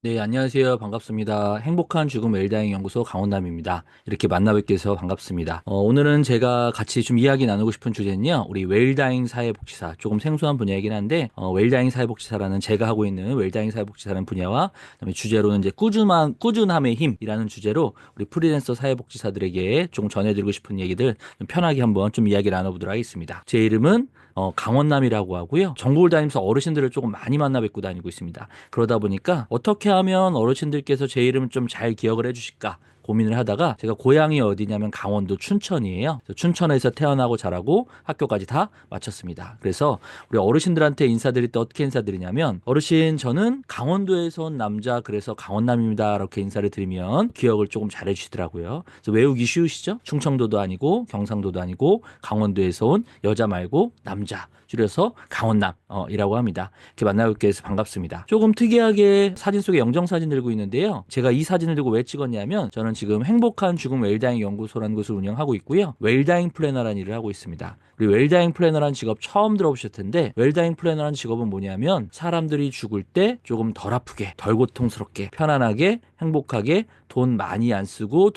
네, 안녕하세요. 반갑습니다. 행복한 죽음 웰다잉 연구소 강원남입니다. 이렇게 만나 뵙게 돼서 반갑습니다. 오늘은 제가 같이 좀 이야기 나누고 싶은 주제는요. 우리 웰다잉 사회복지사, 조금 생소한 분야이긴 한데 웰다잉 사회복지사라는 제가 하고 있는 웰다잉 사회복지사라는 분야와 그다음에 주제로는 이제 꾸준함의 힘이라는 주제로 우리 프리랜서 사회복지사들에게 조금 전해드리고 싶은 얘기들 좀 편하게 한번 좀 이야기 나눠보도록 하겠습니다. 제 이름은 강원남이라고 하고요. 전국을 다니면서 어르신들을 조금 많이 만나 뵙고 다니고 있습니다. 그러다 보니까 어떻게 하면 어르신들께서 제 이름을 좀 잘 기억을 해주실까 고민을 하다가, 제가 고향이 어디냐면 강원도 춘천이에요. 그래서 춘천에서 태어나고 자라고 학교까지 다 마쳤습니다. 그래서 우리 어르신들한테 인사드릴 때 어떻게 인사드리냐면, 어르신 저는 강원도에서 온 남자 그래서 강원남입니다 이렇게 인사를 드리면 기억을 조금 잘해 주시더라고요. 그래서 외우기 쉬우시죠? 충청도도 아니고 경상도도 아니고 강원도에서 온 여자 말고 남자, 줄여서 강원남이라고 합니다. 이렇게 만나뵙게 해서 반갑습니다. 조금 특이하게 사진 속에 영정사진 들고 있는데요. 제가 이 사진을 들고 왜 찍었냐면, 저는 지금 행복한 죽음 웰다잉 연구소라는 곳을 운영하고 있고요. 웰다잉 플래너라는 일을 하고 있습니다. 우리 웰다잉 플래너라는 직업 처음 들어보셨을 텐데, 웰다잉 플래너라는 직업은 뭐냐면 사람들이 죽을 때 조금 덜 아프게, 덜 고통스럽게, 편안하게, 행복하게, 돈 많이 안 쓰고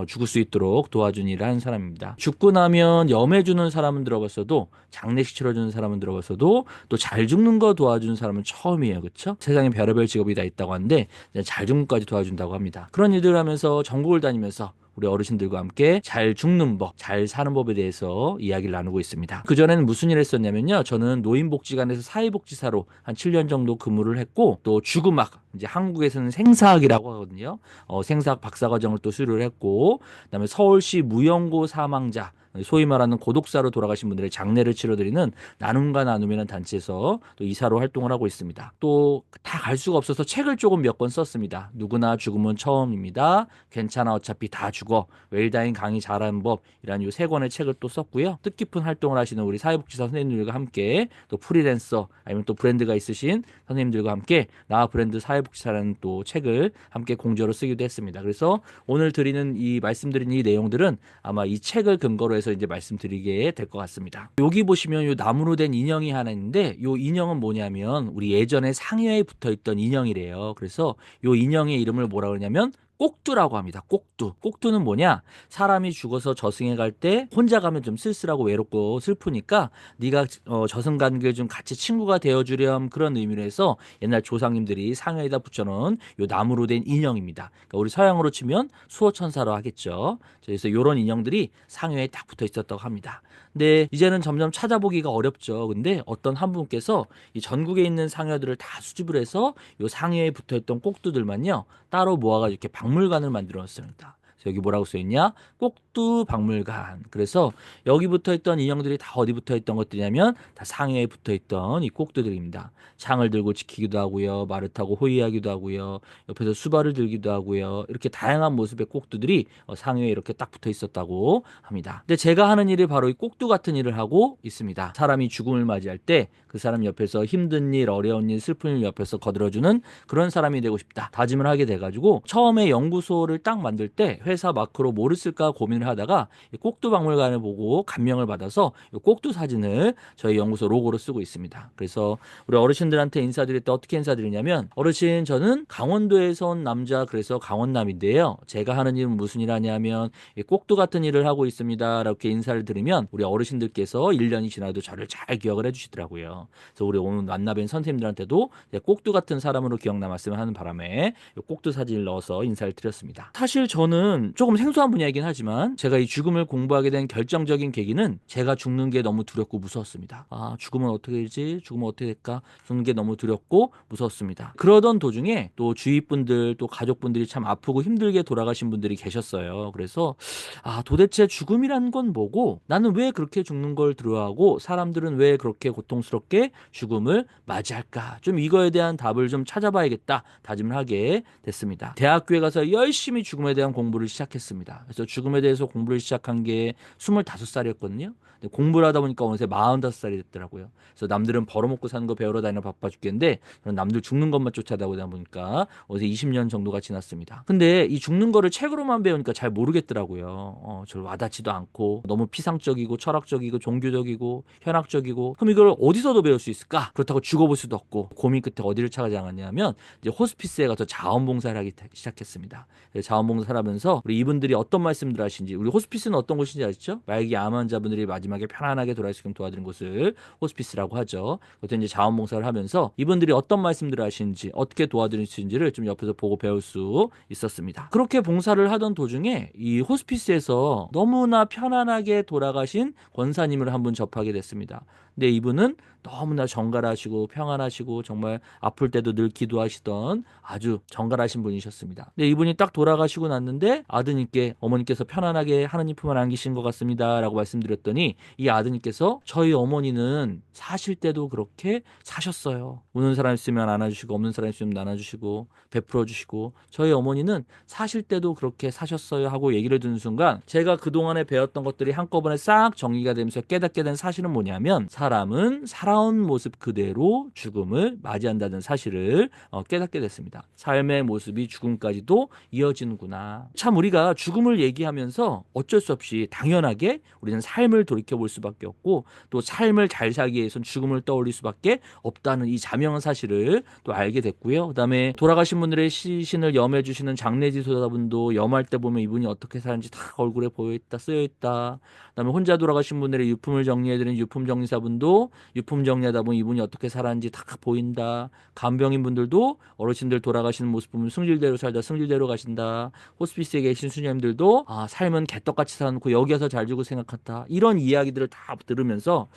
죽을 수 있도록 도와주는 일을 하는 사람입니다. 죽고 나면 염해주는 사람은 들어봤어도, 장례식 치러주는 사람은 들어봤어도, 또 잘 죽는 거 도와주는 사람은 처음이에요. 그렇죠? 세상에 별의별 직업이 다 있다고 하는데 잘 죽는까지 도와준다고 합니다. 그런 일들을 하면서 전국을 다니면서 우리 어르신들과 함께 잘 죽는 법, 잘 사는 법에 대해서 이야기를 나누고 있습니다. 그전에는 무슨 일을 했었냐면요. 저는 노인복지관에서 사회복지사로 한 7년 정도 근무를 했고, 또 죽음학, 이제 한국에서는 생사학이라고 하거든요. 생사학 박사과정을 또 수료를 했고, 그다음에 서울시 무연고 사망자, 소위 말하는 고독사로 돌아가신 분들의 장례를 치러드리는 나눔과 나눔이라는 단체에서 또 이사로 활동을 하고 있습니다. 또 다 갈 수가 없어서 책을 조금 몇 권 썼습니다. 누구나 죽음은 처음입니다. 괜찮아 어차피 다 죽어. 웰다잉 강의 잘하는 법이라는 이 세 권의 책을 또 썼고요. 뜻깊은 활동을 하시는 우리 사회복지사 선생님들과 함께, 또 프리랜서 아니면 또 브랜드가 있으신 선생님들과 함께 나와 브랜드 사회복지사라는 또 책을 함께 공저로 쓰기도 했습니다. 그래서 오늘 드리는 이 말씀드린 이 내용들은 아마 이 책을 근거로 해서 이제 말씀드리게 될 것 같습니다. 여기 보시면 요 나무로 된 인형이 하나 있는데, 요 인형은 뭐냐면 우리 예전에 상여에 붙어 있던 인형이래요. 그래서 요 인형의 이름을 뭐라 그러냐면 꼭두라고 합니다. 꼭두. 꼭두는 뭐냐? 사람이 죽어서 저승에 갈 때 혼자 가면 좀 쓸쓸하고 외롭고 슬프니까 네가 저승 가는 길 좀 같이 친구가 되어주렴, 그런 의미로 해서 옛날 조상님들이 상여에다 붙여놓은 요 나무로 된 인형입니다. 그러니까 우리 서양으로 치면 수호천사로 하겠죠. 그래서 이런 인형들이 상여에 딱 붙어 있었다고 합니다. 근데 이제는 점점 찾아보기가 어렵죠. 근데 어떤 한 분께서 이 전국에 있는 상여들을 다 수집을 해서 요 상여에 붙어 있던 꼭두들만요 따로 모아가지고 이렇게 박물관을 만들어 놨습니다. 그래서 여기 뭐라고 써 있냐? 꼭두 박물관. 그래서 여기 붙어 있던 인형들이 다 어디 붙어 있던 것들이냐면 다 상해에 붙어 있던 이 꼭두들입니다. 창을 들고 지키기도 하고요, 말을 타고 호위하기도 하고요, 옆에서 수발을 들기도 하고요, 이렇게 다양한 모습의 꼭두들이 상해에 이렇게 딱 붙어 있었다고 합니다. 근데 제가 하는 일이 바로 이 꼭두 같은 일을 하고 있습니다. 사람이 죽음을 맞이할 때 그 사람 옆에서 힘든 일, 어려운 일, 슬픈 일 옆에서 거들어주는 그런 사람이 되고 싶다 다짐을 하게 돼가지고, 처음에 연구소를 딱 만들 때 회사 마크로 뭐를 쓸까 고민을 하다가 이 꼭두 박물관을 보고 감명을 받아서 이 꼭두 사진을 저희 연구소 로고로 쓰고 있습니다. 그래서 우리 어르신들한테 인사드릴 때 어떻게 인사드리냐면, 어르신 저는 강원도에서 온 남자 그래서 강원남인데요. 제가 하는 일은 무슨 일 하냐면 이 꼭두 같은 일을 하고 있습니다. 이렇게 인사를 드리면 우리 어르신들께서 1년이 지나도 저를 잘 기억을 해주시더라고요. 그래서 우리 오늘 만나뵌 선생님들한테도 꼭두 같은 사람으로 기억 남았으면 하는 바람에 이 꼭두 사진을 넣어서 인사를 드렸습니다. 사실 저는 조금 생소한 분야이긴 하지만 제가 이 죽음을 공부하게 된 결정적인 계기는 제가 죽는 게 너무 두렵고 무서웠습니다. 아, 죽으면 어떻게 되지? 죽으면 어떻게 될까? 죽는 게 너무 두렵고 무서웠습니다. 그러던 도중에 또 주위 분들, 또 가족분들이 참 아프고 힘들게 돌아가신 분들이 계셨어요. 그래서 아, 도대체 죽음이란 건 뭐고, 나는 왜 그렇게 죽는 걸 두려워하고 사람들은 왜 그렇게 고통스럽게 죽음을 맞이할까? 좀 이거에 대한 답을 좀 찾아봐야겠다 다짐을 하게 됐습니다. 대학교에 가서 열심히 죽음에 대한 공부를 시작했습니다. 그래서 죽음에 대해서 공부를 시작한 게 25살이었거든요. 근데 공부를 하다 보니까 어느새 45살이 됐더라고요. 그래서 남들은 벌어먹고 사는 거 배우러 다니는 바빠 죽겠는데 저는 남들 죽는 것만 쫓아다니다 보니까 어느새 20년 정도가 지났습니다. 근데 이 죽는 거를 책으로만 배우니까 잘 모르겠더라고요. 저 와닿지도 않고 너무 피상적이고 철학적이고 종교적이고 현학적이고 그럼 이걸 어디서도 배울 수 있을까? 그렇다고 죽어볼 수도 없고 고민 끝에 어디를 찾아가냐면 이제 호스피스에 가서 자원봉사를 하기 시작했습니다. 자원봉사를 하면서 우리 이분들이 어떤 말씀들 하시는지 우리 호스피스는 어떤 곳인지 아시죠? 말기 암 환자분들이 마지막에 편안하게 돌아갈 수 있게 도와드리는 곳을 호스피스라고 하죠. 그것도 이제 자원봉사를 하면서 이분들이 어떤 말씀들을 하시는지 어떻게 도와드릴 수 있는지를 좀 옆에서 보고 배울 수 있었습니다. 그렇게 봉사를 하던 도중에 이 호스피스에서 너무나 편안하게 돌아가신 권사님을 한 분 접하게 됐습니다. 근데 이분은 너무나 정갈하시고 평안하시고 정말 아플 때도 늘 기도하시던 아주 정갈하신 분이셨습니다. 근데 이분이 딱 돌아가시고 났는데 아드님께 어머니께서 편안하게 하나님 품 안에 안기신 것 같습니다 라고 말씀드렸더니 이 아드님께서 저희 어머니는 사실 때도 그렇게 사셨어요. 우는 사람 있으면 안아주시고 없는 사람 있으면 나눠주시고 베풀어 주시고 저희 어머니는 사실 때도 그렇게 사셨어요 하고 얘기를 듣는 순간 제가 그동안에 배웠던 것들이 한꺼번에 싹 정리가 되면서 깨닫게 된 사실은 뭐냐면 사람은 살아온 모습 그대로 죽음을 맞이한다는 사실을 깨닫게 됐습니다. 삶의 모습이 죽음까지도 이어지는구나. 참 우리가 죽음을 얘기하면서 어쩔 수 없이 당연하게 우리는 삶을 돌이켜볼 수밖에 없고 또 삶을 잘 살기 위해서는 죽음을 떠올릴 수밖에 없다는 이 자명한 사실을 또 알게 됐고요. 그다음에 돌아가신 분들의 시신을 염해 주시는 장례지도사분도 염할 때 보면 이분이 어떻게 사는지 다 얼굴에 보여있다 쓰여있다. 그다음에 혼자 돌아가신 분들의 유품을 정리해드리는 유품정리사분도 유품 정리하다 보면 이분이 어떻게 살았는지 다 보인다. 간병인 분들도 어르신들 돌아가시는 모습 보면 승질대로 살다 승질대로 가신다. 호스피스에 계신 수녀님들도 삶은 개떡같이 사놓고 여기 와서 잘 주고 생각한다. 이런 이야기들을 다 들으면서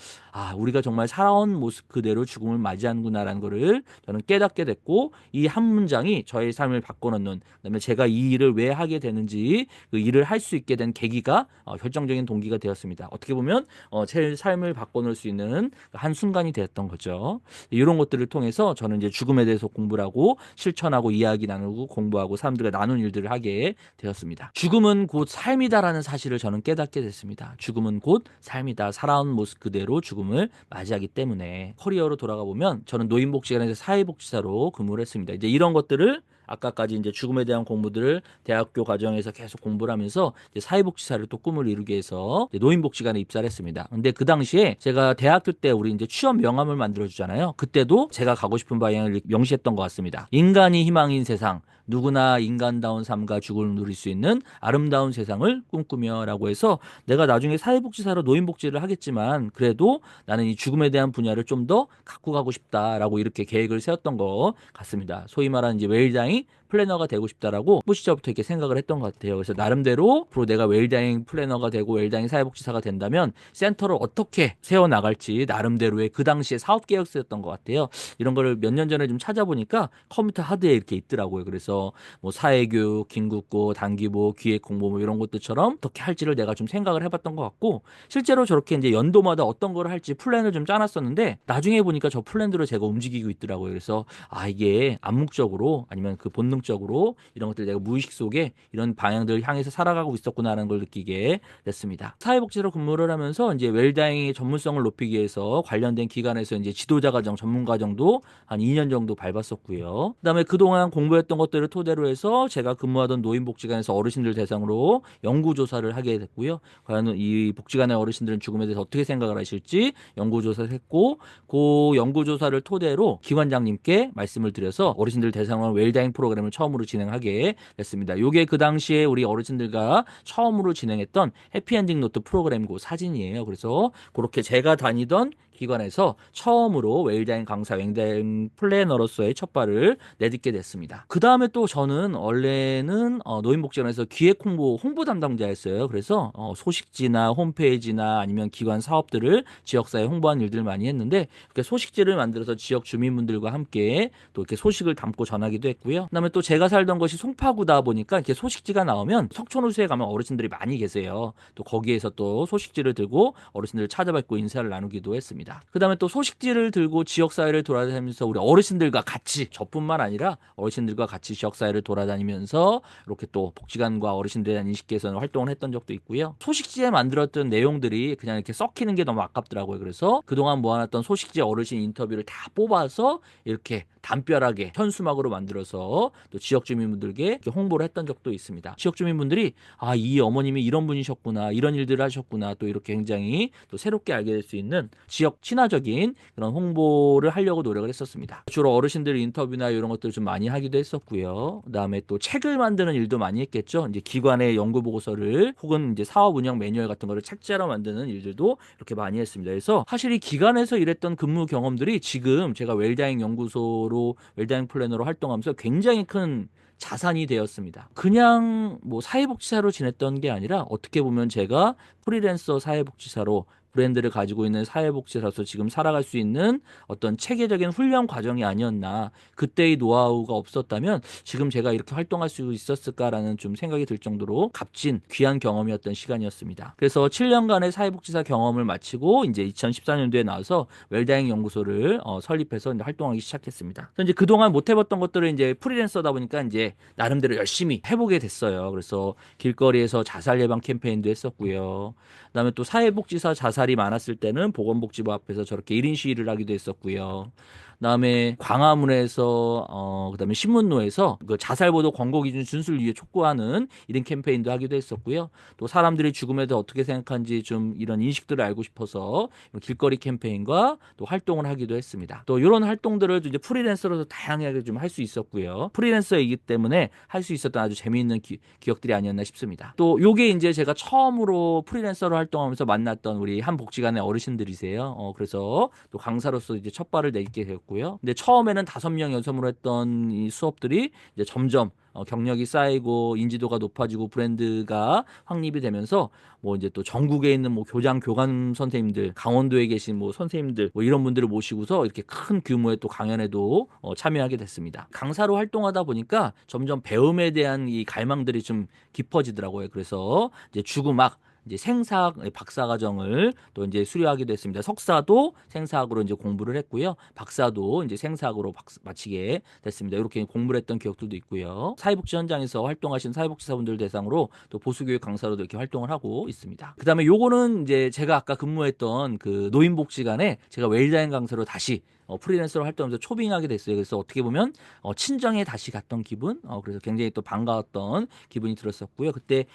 우리가 정말 살아온 모습 그대로 죽음을 맞이하는구나라는 거를 저는 깨닫게 됐고 이 한 문장이 저의 삶을 바꿔놓는 그다음에 제가 이 일을 왜 하게 되는지 그 일을 할 수 있게 된 계기가 결정적인 동기가 되었습니다. 어떻게 보면 제 삶을 바꿔놓을 수 있는 한 순간이 되었던 거죠. 이런 것들을 통해서 저는 이제 죽음에 대해서 공부를 하고 실천하고 이야기 나누고 공부하고 사람들과 나눈 일들을 하게 되었습니다. 죽음은 곧 삶이다라는 사실을 저는 깨닫게 됐습니다. 죽음은 곧 삶이다. 살아온 모습 그대로 죽음을 맞이하기 때문에 커리어로 돌아가 보면 저는 노인복지관에서 사회복지사로 근무를 했습니다. 이제 이런 것들을 아까까지 이제 죽음에 대한 공부들을 대학교 과정에서 계속 공부를 하면서 이제 사회복지사를 또 꿈을 이루기 위해서 노인복지관에 입사를 했습니다. 근데 그 당시에 제가 대학교 때 우리 이제 취업 명함을 만들어 주잖아요. 그때도 제가 가고 싶은 방향을 명시했던 것 같습니다. 인간이 희망인 세상, 누구나 인간다운 삶과 죽음을 누릴 수 있는 아름다운 세상을 꿈꾸며라고 해서 내가 나중에 사회복지사로 노인복지를 하겠지만 그래도 나는 이 죽음에 대한 분야를 좀 더 갖고 가고 싶다라고 이렇게 계획을 세웠던 것 같습니다. 소위 말하는 이제 웰다잉 플래너가 되고 싶다라고 시절부터 이렇게 생각을 했던 것 같아요. 그래서 나름대로 앞으로 내가 웰다잉 플래너가 되고 웰다잉 사회복지사가 된다면 센터를 어떻게 세워나갈지 나름대로의 그 당시에 사업 계획서였던 것 같아요. 이런 거를 몇 년 전에 좀 찾아보니까 컴퓨터 하드에 이렇게 있더라고요. 그래서 뭐 사회교육, 긴급고, 단기보, 기획공모 뭐 이런 것들처럼 어떻게 할지를 내가 좀 생각을 해봤던 것 같고 실제로 저렇게 이제 연도마다 어떤 걸 할지 플랜을 좀 짜놨었는데 나중에 보니까 저 플랜대로 제가 움직이고 있더라고요. 그래서 이게 암묵적으로 아니면 그 본능적으로 이런 것들 내가 무의식 속에 이런 방향들을 향해서 살아가고 있었구나라는 걸 느끼게 됐습니다. 사회복지로 근무를 하면서 이제 웰다잉의 전문성을 높이기 위해서 관련된 기관에서 이제 지도자 과정, 전문 과정도 한 2년 정도 밟았었고요. 그다음에 그동안 공부했던 것들을 토대로 해서 제가 근무하던 노인복지관에서 어르신들 대상으로 연구조사를 하게 됐고요. 과연 이 복지관의 어르신들은 죽음에 대해서 어떻게 생각을 하실지 연구조사를 했고 그 연구조사를 토대로 기관장님께 말씀을 드려서 어르신들 대상으로 웰다잉 프로그램을 처음으로 진행하게 됐습니다. 요게 그 당시에 우리 어르신들과 처음으로 진행했던 해피엔딩 노트 프로그램고 사진이에요. 그래서 그렇게 제가 다니던 기관에서 처음으로 웰다잉 강사, 웰다잉 플래너로서의 첫 발을 내딛게 됐습니다. 그 다음에 또 저는 원래는 노인복지관에서 기획 홍보 담당자였어요. 그래서 소식지나 홈페이지나 아니면 기관 사업들을 지역사회에 홍보하는 일들을 많이 했는데 이렇게 소식지를 만들어서 지역 주민분들과 함께 또 이렇게 소식을 담고 전하기도 했고요. 그다음에 또 제가 살던 것이 송파구다 보니까 이렇게 소식지가 나오면 석촌호수에 가면 어르신들이 많이 계세요. 또 거기에서 또 소식지를 들고 어르신들을 찾아뵙고 인사를 나누기도 했습니다. 있습니다. 그 다음에 또 소식지를 들고 지역사회를 돌아다니면서 우리 어르신들과 같이, 저뿐만 아니라 어르신들과 같이 지역사회를 돌아다니면서 이렇게 또 복지관과 어르신들에 대한 인식 개선 활동을 했던 적도 있고요. 소식지에 만들었던 내용들이 그냥 이렇게 썩히는 게 너무 아깝더라고요. 그래서 그동안 모아놨던 소식지 어르신 인터뷰를 다 뽑아서 이렇게 담벼락에 현수막으로 만들어서 또 지역 주민분들께 이렇게 홍보를 했던 적도 있습니다. 지역 주민분들이 아, 이 어머님이 이런 분이셨구나, 이런 일들을 하셨구나, 또 이렇게 굉장히 또 새롭게 알게 될 수 있는 지역 친화적인 그런 홍보를 하려고 노력을 했었습니다. 주로 어르신들 인터뷰나 이런 것들을 좀 많이 하기도 했었고요. 그다음에 또 책을 만드는 일도 많이 했겠죠. 이제 기관의 연구 보고서를 혹은 이제 사업 운영 매뉴얼 같은 거를 책자로 만드는 일들도 이렇게 많이 했습니다. 그래서 사실 이 기관에서 일했던 근무 경험들이 지금 제가 웰다잉 연구소로 웰다잉 플래너로 활동하면서 굉장히 큰 자산이 되었습니다. 그냥 뭐 사회복지사로 지냈던 게 아니라 어떻게 보면 제가 프리랜서 사회복지사로 브랜드를 가지고 있는 사회복지사로서 지금 살아갈 수 있는 어떤 체계적인 훈련 과정이 아니었나. 그때의 노하우가 없었다면 지금 제가 이렇게 활동할 수 있었을까라는 좀 생각이 들 정도로 값진 귀한 경험이었던 시간이었습니다. 그래서 7년간의 사회복지사 경험을 마치고 이제 2014년도에 나와서 웰다잉 연구소를 설립해서 이제 활동하기 시작했습니다. 그래서 이제 그동안 못 해봤던 것들을 이제 프리랜서다 보니까 이제 나름대로 열심히 해보게 됐어요. 그래서 길거리에서 자살 예방 캠페인도 했었고요. 그다음에 또 사회복지사 자살이 많았을 때는 보건복지부 앞에서 저렇게 1인 시위를 하기도 했었고요. 그다음에 광화문에서 그다음에 신문로에서 그 자살보도 권고 기준 준수를 위해 촉구하는 이런 캠페인도 하기도 했었고요. 또 사람들이 죽음에 대해 어떻게 생각하는지 좀 이런 인식들을 알고 싶어서 길거리 캠페인과 또 활동을 하기도 했습니다. 또 이런 활동들을 이제 프리랜서로서 다양하게 좀 할 수 있었고요. 프리랜서이기 때문에 할 수 있었던 아주 재미있는 기억들이 아니었나 싶습니다. 또 요게 이제 제가 처음으로 프리랜서로 활동하면서 만났던 우리 한 복지관의 어르신들이세요. 그래서 또 강사로서 이제 첫 발을 내딛게 되었고요. 근데 처음에는 5명 연속으로 했던 이 수업들이 이제 점점 경력이 쌓이고 인지도가 높아지고 브랜드가 확립이 되면서 뭐 이제 또 전국에 있는 뭐 교장 교감 선생님들, 강원도에 계신 뭐 선생님들 뭐 이런 분들을 모시고서 이렇게 큰 규모의 또 강연에도 참여하게 됐습니다. 강사로 활동하다 보니까 점점 배움에 대한 이 갈망들이 좀 깊어지더라고요. 그래서 이제 죽음학 이제 생사학 박사과정을 또 이제 수료하게 됐습니다. 석사도 생사학으로 이제 공부를 했고요. 박사도 이제 생사학으로 마치게 됐습니다. 이렇게 공부를 했던 기억들도 있고요. 사회복지 현장에서 활동하신 사회복지사분들 대상으로 또 보수교육 강사로도 이렇게 활동을 하고 있습니다. 그다음에 요거는 이제 제가 아까 근무했던 그 노인복지관에 제가 웰다잉 강사로 다시 프리랜서로 활동하면서 초빙하게 됐어요. 그래서 어떻게 보면 친정에 다시 갔던 기분, 그래서 굉장히 또 반가웠던 기분이 들었었고요. 그때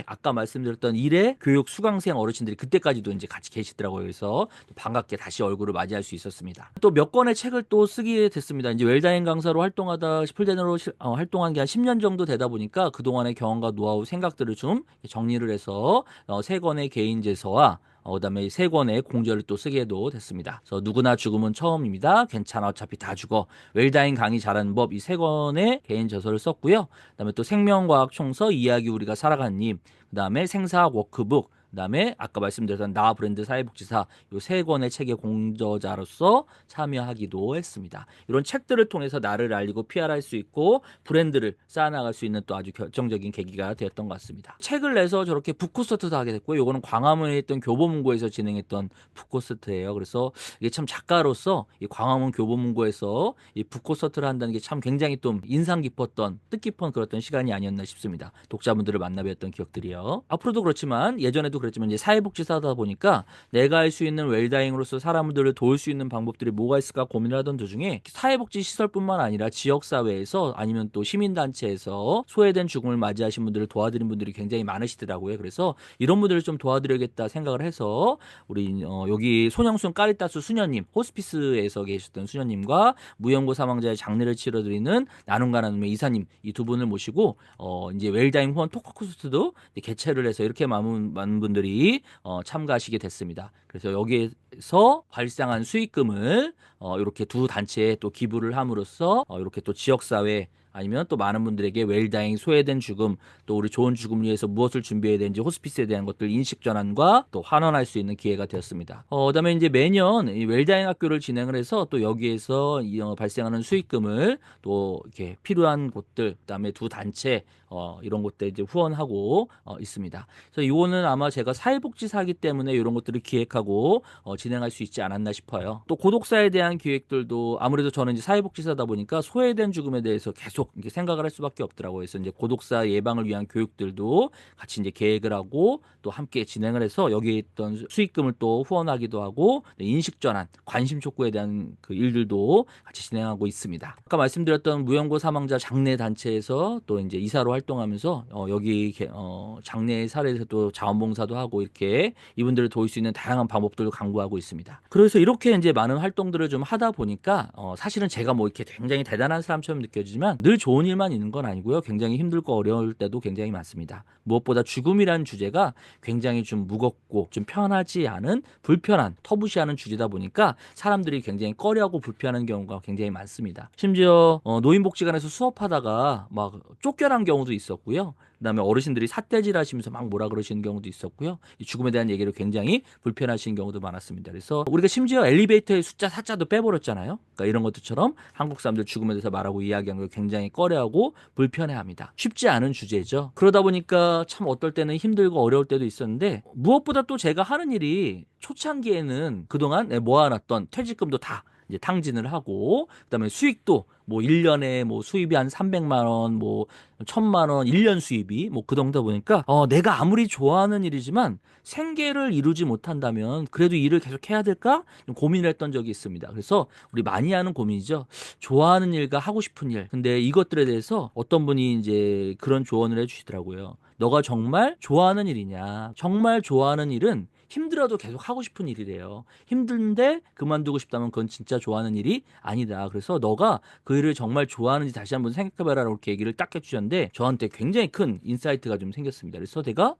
아까 말씀드렸던 교육 수강생 어르신들이 그때까지도 이제 같이 계시더라고요. 그래서 또 반갑게 다시 얼굴을 맞이할 수 있었습니다. 또 몇 권의 책을 또 쓰게 됐습니다. 이제 웰다잉 강사로 활동하다 풀대너로 활동한 게 한 10년 정도 되다 보니까 그동안의 경험과 노하우 생각들을 좀 정리를 해서 3권의 개인제서와 그다음에 3권의 공저를 또 쓰게도 됐습니다. 그래서 누구나 죽음은 처음입니다. 괜찮아 어차피 다 죽어. 웰다잉 강의 잘하는 법 이 3권의 개인 저서를 썼고요. 그다음에 또 생명과학 총서 이야기 우리가 살아가는 님, 그다음에 생사학 워크북, 그다음에 아까 말씀드렸던 나 브랜드 사회복지사 요 3권의 책의 공저자로서 참여하기도 했습니다. 이런 책들을 통해서 나를 알리고 PR할 수 있고 브랜드를 쌓아나갈 수 있는 또 아주 결정적인 계기가 되었던 것 같습니다. 책을 내서 저렇게 북콘서트도 하게 됐고요. 요거는 광화문에 있던 교보문고에서 진행했던 북콘서트예요. 그래서 이게 참 작가로서 이 광화문 교보문고에서 이 북콘서트를 한다는 게 참 굉장히 또 인상 깊었던 뜻깊은 그랬던 시간이 아니었나 싶습니다. 독자분들을 만나 뵀던 기억들이요. 앞으로도 그렇지만 예전에도 그랬지만 이제 사회복지사다 보니까 내가 할 수 있는 웰다잉으로서 사람들을 도울 수 있는 방법들이 뭐가 있을까 고민을 하던 도중에 사회복지 시설뿐만 아니라 지역사회에서 아니면 또 시민단체에서 소외된 죽음을 맞이하신 분들을 도와드린 분들이 굉장히 많으시더라고요. 그래서 이런 분들을 좀 도와드려야겠다 생각을 해서 우리 여기 손영순 까리따스 수녀님 호스피스에서 계셨던 수녀님과 무연고 사망자의 장례를 치러드리는 나눔가 나눔의 이사님 이 두 분을 모시고 이제 웰다잉 후원 토크 콘서트도 개최를 해서 이렇게 많은 분들이 참가하시게 됐습니다. 그래서 여기에서 발생한 수익금을 이렇게 두 단체에 또 기부를 함으로써 이렇게 또 지역사회 아니면 또 많은 분들에게 웰다잉, 소외된 죽음, 또 우리 좋은 죽음을 위해서 무엇을 준비해야 되는지 호스피스에 대한 것들 인식 전환과 또 환원할 수 있는 기회가 되었습니다. 그다음에 이제 매년 이 웰다잉 학교를 진행을 해서 또 여기에서 발생하는 수익금을 또 이렇게 필요한 곳들, 그다음에 두 단체 이런 것들 이제 후원하고 있습니다. 그래서 이거는 아마 제가 사회복지사이기 때문에 이런 것들을 기획하고 진행할 수 있지 않았나 싶어요. 또 고독사에 대한 기획들도 아무래도 저는 이제 사회복지사다 보니까 소외된 죽음에 대해서 계속 이렇게 생각을 할 수밖에 없더라고요. 그래서 이제 고독사 예방을 위한 교육들도 같이 이제 계획을 하고 또 함께 진행을 해서 여기에 있던 수익금을 또 후원하기도 하고 인식 전환, 관심 촉구에 대한 그 일들도 같이 진행하고 있습니다. 아까 말씀드렸던 무연고 사망자 장례 단체에서 또 이제 이사로 활동하면서 여기 장례 사례에서도 자원봉사도 하고 이렇게 이분들을 도울 수 있는 다양한 방법들을 강구하고 있습니다. 그래서 이렇게 이제 많은 활동들을 좀 하다 보니까 사실은 제가 뭐 이렇게 굉장히 대단한 사람처럼 느껴지지만 늘 좋은 일만 있는 건 아니고요. 굉장히 힘들고 어려울 때도 굉장히 많습니다. 무엇보다 죽음이라는 주제가 굉장히 좀 무겁고 좀 편하지 않은 불편한 터부시하는 주제다 보니까 사람들이 굉장히 꺼려하고 불편한 경우가 굉장히 많습니다. 심지어 노인복지관에서 수업하다가 막 쫓겨난 경우도 있었고요. 그다음에 어르신들이 삿대질 하시면서 막 뭐라 그러시는 경우도 있었고요. 이 죽음에 대한 얘기를 굉장히 불편하시는 경우도 많았습니다. 그래서 우리가 심지어 엘리베이터의 숫자 4자도 빼버렸잖아요. 그러니까 이런 것들처럼 한국 사람들 죽음에 대해서 말하고 이야기하는 걸 굉장히 꺼려하고 불편해합니다. 쉽지 않은 주제죠. 그러다 보니까 참 어떨 때는 힘들고 어려울 때도 있었는데 무엇보다 또 제가 하는 일이 초창기에는 그동안 모아놨던 퇴직금도 다 이제 탕진을 하고 그다음에 수익도 뭐 1년에 뭐 수입이 한 300만 원, 뭐 1000만 원, 1년 수입이 뭐 그 정도 보니까 내가 아무리 좋아하는 일이지만 생계를 이루지 못한다면 그래도 일을 계속 해야 될까? 좀 고민을 했던 적이 있습니다. 그래서 우리 많이 하는 고민이죠. 좋아하는 일과 하고 싶은 일. 근데 이것들에 대해서 어떤 분이 이제 그런 조언을 해주시더라고요. 너가 정말 좋아하는 일이냐? 정말 좋아하는 일은 힘들어도 계속 하고 싶은 일이래요. 힘든데 그만두고 싶다면 그건 진짜 좋아하는 일이 아니다. 그래서 너가 그 일을 정말 좋아하는지 다시 한번 생각해봐라라고 이렇게 얘기를 딱 해주셨는데 저한테 굉장히 큰 인사이트가 좀 생겼습니다. 그래서 내가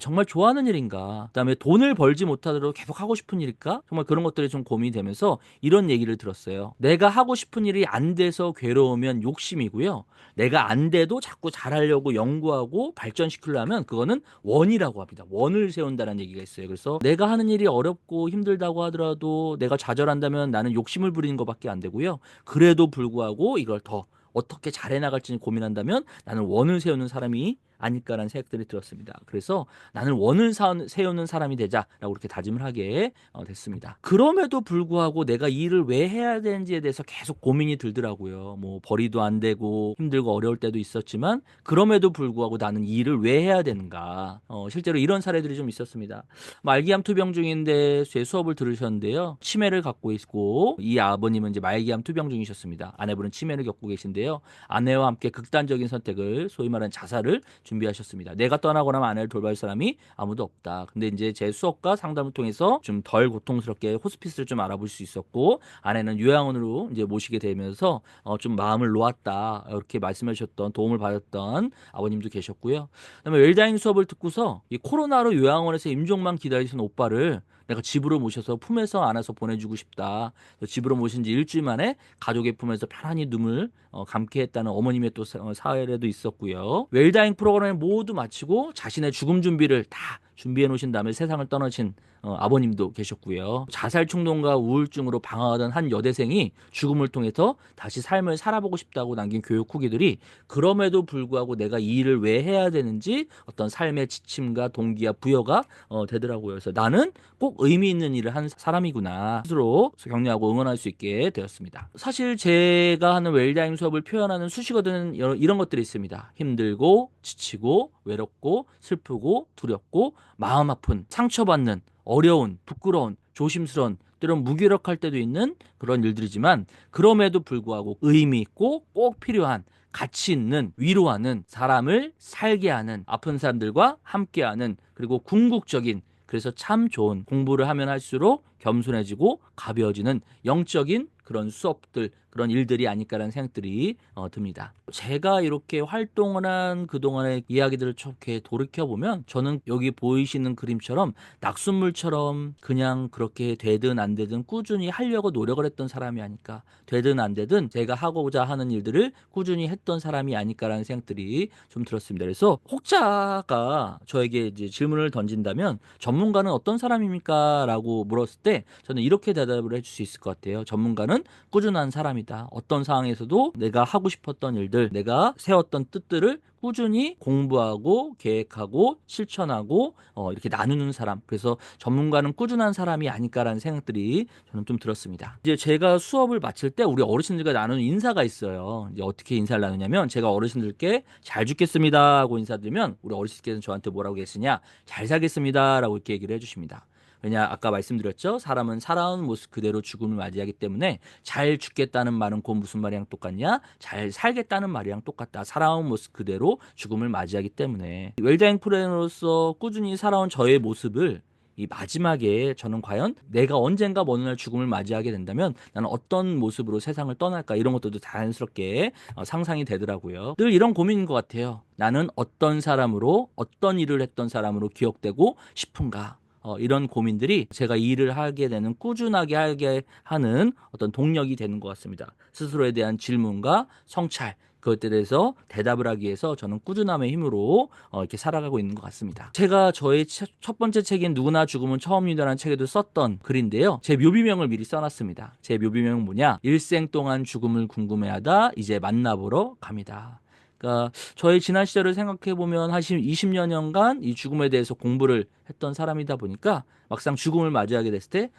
정말 좋아하는 일인가? 그다음에 돈을 벌지 못하더라도 계속 하고 싶은 일일까? 정말 그런 것들이 좀 고민이 되면서 이런 얘기를 들었어요. 내가 하고 싶은 일이 안 돼서 괴로우면 욕심이고요. 내가 안 돼도 자꾸 잘하려고 연구하고 발전시키려면 그거는 원이라고 합니다. 원을 세운다는 얘기가 있어요. 그래서 내가 하는 일이 어렵고 힘들다고 하더라도 내가 좌절한다면 나는 욕심을 부리는 것밖에 안 되고요. 그래도 불구하고 이걸 더 어떻게 잘해 나갈지 고민한다면 나는 원을 세우는 사람이 아닐까라는 생각들이 들었습니다. 그래서 나는 원을 세우는 사람이 되자라고 이렇게 다짐을 하게 됐습니다. 그럼에도 불구하고 내가 이 일을 왜 해야 되는지에 대해서 계속 고민이 들더라고요. 뭐 벌이도 안 되고 힘들고 어려울 때도 있었지만 그럼에도 불구하고 나는 이 일을 왜 해야 되는가. 실제로 이런 사례들이 좀 있었습니다. 말기암 투병 중인데 제 수업을 들으셨는데요. 치매를 갖고 있고 이 아버님은 이제 말기암 투병 중이셨습니다. 아내분은 치매를 겪고 계신데요. 아내와 함께 극단적인 선택을 소위 말하는 자살을 준비하셨습니다. 내가 떠나고 나면 아내를 돌볼 사람이 아무도 없다. 근데 이제 제 수업과 상담을 통해서 좀 덜 고통스럽게 호스피스를 좀 알아볼 수 있었고 아내는 요양원으로 이제 모시게 되면서 좀 마음을 놓았다. 이렇게 말씀해 주셨던 도움을 받았던 아버님도 계셨고요. 그다음에 웰다잉 수업을 듣고서 이 코로나로 요양원에서 임종만 기다리신 오빠를 내가 집으로 모셔서 품에서 안아서 보내주고 싶다. 집으로 모신 지 일주일 만에 가족의 품에서 편안히 눈을 감게 했다는 어머님의 또 사례도 있었고요. 웰다잉 프로그램을 모두 마치고 자신의 죽음 준비를 다 준비해 놓으신 다음에 세상을 떠나신 아버님도 계셨고요. 자살 충동과 우울증으로 방황하던 한 여대생이 죽음을 통해서 다시 삶을 살아보고 싶다고 남긴 교육 후기들이 그럼에도 불구하고 내가 이 일을 왜 해야 되는지 어떤 삶의 지침과 동기와 부여가 되더라고요. 그래서 나는 꼭 의미 있는 일을 한 사람이구나 스스로 격려하고 응원할 수 있게 되었습니다. 사실 제가 하는 웰다잉 수업을 표현하는 수식어들은 이런 것들이 있습니다. 힘들고 지치고 외롭고 슬프고 두렵고 마음 아픈 상처받는 어려운 부끄러운 조심스러운 때론 무기력할 때도 있는 그런 일들이지만 그럼에도 불구하고 의미 있고 꼭 필요한 가치 있는 위로하는 사람을 살게 하는 아픈 사람들과 함께하는 그리고 궁극적인 그래서 참 좋은 공부를 하면 할수록 겸손해지고 가벼워지는 영적인 그런 수업들, 그런 일들이 아닐까라는 생각들이 듭니다. 제가 이렇게 활동을 한 그동안의 이야기들을 이렇게 돌이켜보면 저는 여기 보이시는 그림처럼 낙숫물처럼 그냥 그렇게 되든 안 되든 꾸준히 하려고 노력을 했던 사람이 아닐까. 되든 안 되든 제가 하고자 하는 일들을 꾸준히 했던 사람이 아닐까라는 생각들이 좀 들었습니다. 그래서 혹자가 저에게 이제 질문을 던진다면 전문가는 어떤 사람입니까? 라고 물었을 때 저는 이렇게 대답을 해줄 수 있을 것 같아요. 전문가는 꾸준한 사람이다. 어떤 상황에서도 내가 하고 싶었던 일들, 내가 세웠던 뜻들을 꾸준히 공부하고 계획하고 실천하고 이렇게 나누는 사람. 그래서 전문가는 꾸준한 사람이 아닐까라는 생각들이 저는 좀 들었습니다. 이제 제가 수업을 마칠 때 우리 어르신들과 나누는 인사가 있어요. 이제 어떻게 인사를 나누냐면 제가 어르신들께 잘 죽겠습니다 하고 인사드리면 우리 어르신께서는 저한테 뭐라고 계시냐? 잘 살겠습니다 라고 이렇게 얘기를 해주십니다. 왜냐 아까 말씀드렸죠. 사람은 살아온 모습 그대로 죽음을 맞이하기 때문에 잘 죽겠다는 말은 곧 무슨 말이랑 똑같냐? 잘 살겠다는 말이랑 똑같다. 살아온 모습 그대로 죽음을 맞이하기 때문에 웰다잉 플래너로서 꾸준히 살아온 저의 모습을 이 마지막에 저는 과연 내가 언젠가 어느 날 죽음을 맞이하게 된다면 나는 어떤 모습으로 세상을 떠날까 이런 것들도 자연스럽게 상상이 되더라고요. 늘 이런 고민인 것 같아요. 나는 어떤 사람으로 어떤 일을 했던 사람으로 기억되고 싶은가? 이런 고민들이 제가 이 일을 하게 되는 꾸준하게 하게 하는 어떤 동력이 되는 것 같습니다. 스스로에 대한 질문과 성찰 그것들에 대해서 대답을 하기 위해서 저는 꾸준함의 힘으로 이렇게 살아가고 있는 것 같습니다. 제가 저의 첫 번째 책인 누구나 죽음은 처음이다라는 책에도 썼던 글인데요. 제 묘비명을 미리 써놨습니다. 제 묘비명은 뭐냐? 일생 동안 죽음을 궁금해하다 이제 만나보러 갑니다. 그러니까 저의 지난 시절을 생각해 보면 한 20여년간 이 죽음에 대해서 공부를 했던 사람이다 보니까 막상 죽음을 맞이하게 됐을 때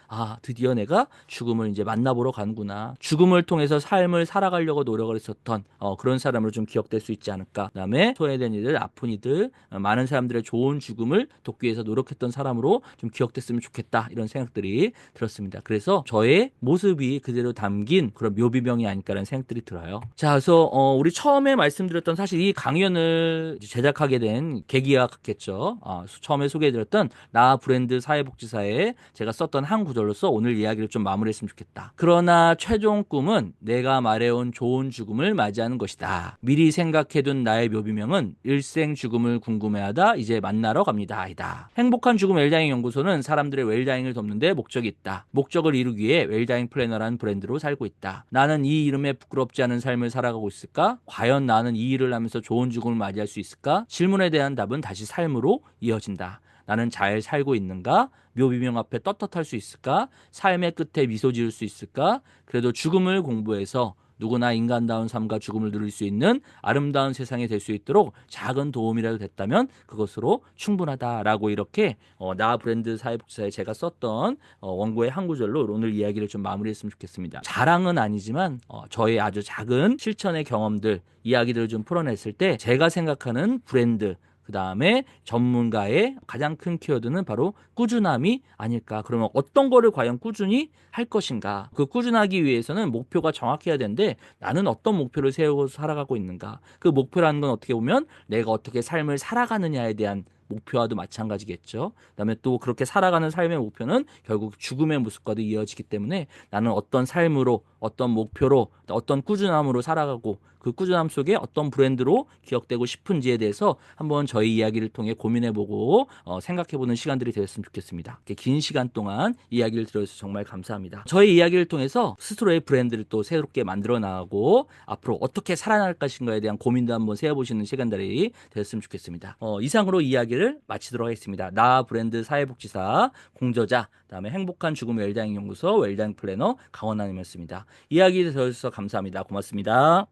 드디어 내가 죽음을 이제 만나보러 가는구나. 죽음을 통해서 삶을 살아가려고 노력을 했었던 그런 사람으로 좀 기억될 수 있지 않을까. 그다음에 소외된 이들, 아픈 이들, 많은 사람들의 좋은 죽음을 돕기 위해서 노력했던 사람으로 좀 기억됐으면 좋겠다. 이런 생각들이 들었습니다. 그래서 저의 모습이 그대로 담긴 그런 묘비명이 아닐까라는 생각들이 들어요. 자, 그래서 우리 처음에 말씀드렸던 사실 이 강연을 제작하게 된 계기가 같겠죠. 처음에 소개해드렸던 나 브랜드 사회복지사에 제가 썼던 한 구절로서 오늘 이야기를 좀 마무리했으면 좋겠다. 그러나 최종 꿈은 내가 말해온 좋은 죽음을 맞이하는 것이다. 미리 생각해둔 나의 묘비명은 일생 죽음을 궁금해하다 이제 만나러 갑니다. 이다. 행복한 죽음 웰다잉 연구소는 사람들의 웰다잉을 돕는 데 목적이 있다. 목적을 이루기 위해 웰다잉 플래너라는 브랜드로 살고 있다. 나는 이 이름에 부끄럽지 않은 삶을 살아가고 있을까? 과연 나는 이 일을 하면서 좋은 죽음을 맞이할 수 있을까? 질문에 대한 답은 다시 삶으로 이어진다. 나는 잘 살고 있는가? 묘비명 앞에 떳떳할 수 있을까? 삶의 끝에 미소 지을 수 있을까? 그래도 죽음을 공부해서 누구나 인간다운 삶과 죽음을 누릴 수 있는 아름다운 세상이 될 수 있도록 작은 도움이라도 됐다면 그것으로 충분하다라고 이렇게 나 브랜드 사회복지사에 제가 썼던 원고의 한 구절로 오늘 이야기를 좀 마무리했으면 좋겠습니다. 자랑은 아니지만 저의 아주 작은 실천의 경험들, 이야기들을 좀 풀어냈을 때 제가 생각하는 브랜드 그 다음에 전문가의 가장 큰 키워드는 바로 꾸준함이 아닐까. 그러면 어떤 거를 과연 꾸준히 할 것인가. 그 꾸준하기 위해서는 목표가 정확해야 되는데 나는 어떤 목표를 세우고 살아가고 있는가. 그 목표라는 건 어떻게 보면 내가 어떻게 삶을 살아가느냐에 대한 목표와도 마찬가지겠죠. 그다음에 또 그렇게 살아가는 삶의 목표는 결국 죽음의 모습과도 이어지기 때문에 나는 어떤 삶으로 어떤 목표로 어떤 꾸준함으로 살아가고 그 꾸준함 속에 어떤 브랜드로 기억되고 싶은지에 대해서 한번 저희 이야기를 통해 고민해보고 생각해보는 시간들이 되었으면 좋겠습니다. 이렇게 긴 시간 동안 이야기를 들어주셔서 정말 감사합니다. 저희 이야기를 통해서 스스로의 브랜드를 또 새롭게 만들어 나가고 앞으로 어떻게 살아날 것인가에 대한 고민도 한번 세워보시는 시간들이 되었으면 좋겠습니다. 이상으로 이야기를 마치도록 하겠습니다. 나 브랜드 사회복지사 공저자 그다음에 행복한 죽음 웰다잉 연구소 웰다잉 플래너 강원남이었습니다. 이야기 들어주셔서 감사합니다. 고맙습니다.